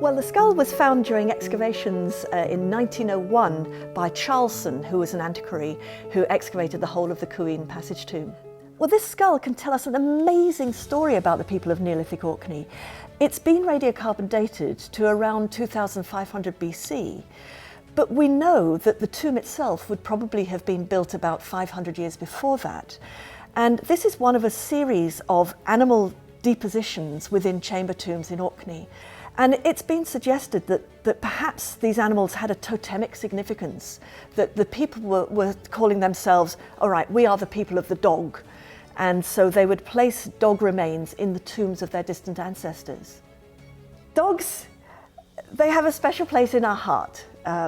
Well, the skull was found during excavations in 1901 by Charlson, who was an antiquary who excavated the whole of the Cuween passage tomb. Well, this skull can tell us an amazing story about the people of Neolithic Orkney. It's been radiocarbon dated to around 2500 BC, but we know that the tomb itself would probably have been built about 500 years before that. And this is one of a series of animal depositions within chamber tombs in Orkney. And it's been suggested that perhaps these animals had a totemic significance, that the people were calling themselves, all right, we are the people of the dog. And so they would place dog remains in the tombs of their distant ancestors. Dogs, they have a special place in our heart.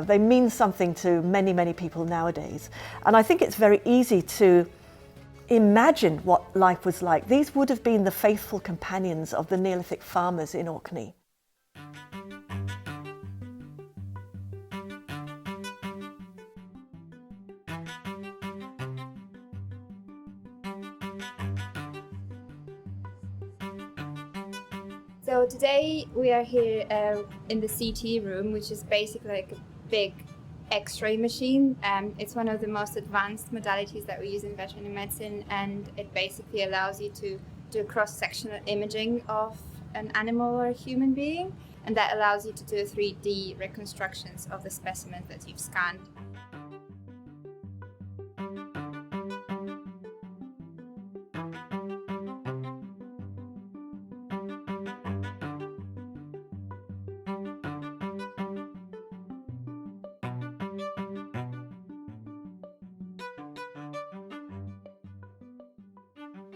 They mean something to many, many people nowadays. And I think it's very easy to imagine what life was like. These would have been the faithful companions of the Neolithic farmers in Orkney. So today we are here in the CT room, which is basically like a big X-ray machine. It's one of the most advanced modalities that we use in veterinary medicine, and it basically allows you to do cross-sectional imaging of an animal or a human being, and that allows you to do 3D reconstructions of the specimens that you've scanned.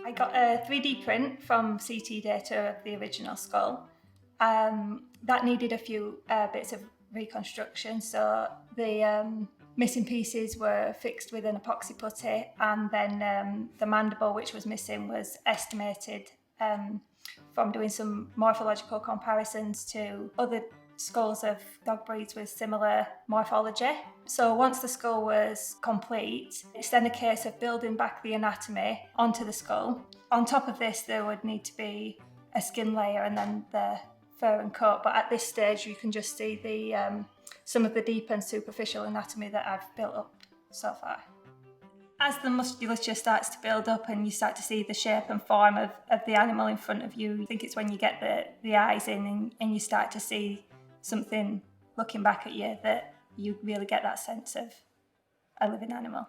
I got a 3D print from CT data of the original skull. That needed a few bits of reconstruction. So the missing pieces were fixed with an epoxy putty, and then the mandible, which was missing, was estimated from doing some morphological comparisons to other skulls of dog breeds with similar morphology. So once the skull was complete, it's then a case of building back the anatomy onto the skull. On top of this, there would need to be a skin layer and then the fur and coat. But at this stage, you can just see the some of the deep and superficial anatomy that I've built up so far. As the musculature starts to build up and you start to see the shape and form of the animal in front of you, I think it's when you get the eyes in and you start to see something looking back at you that you really get that sense of a living animal.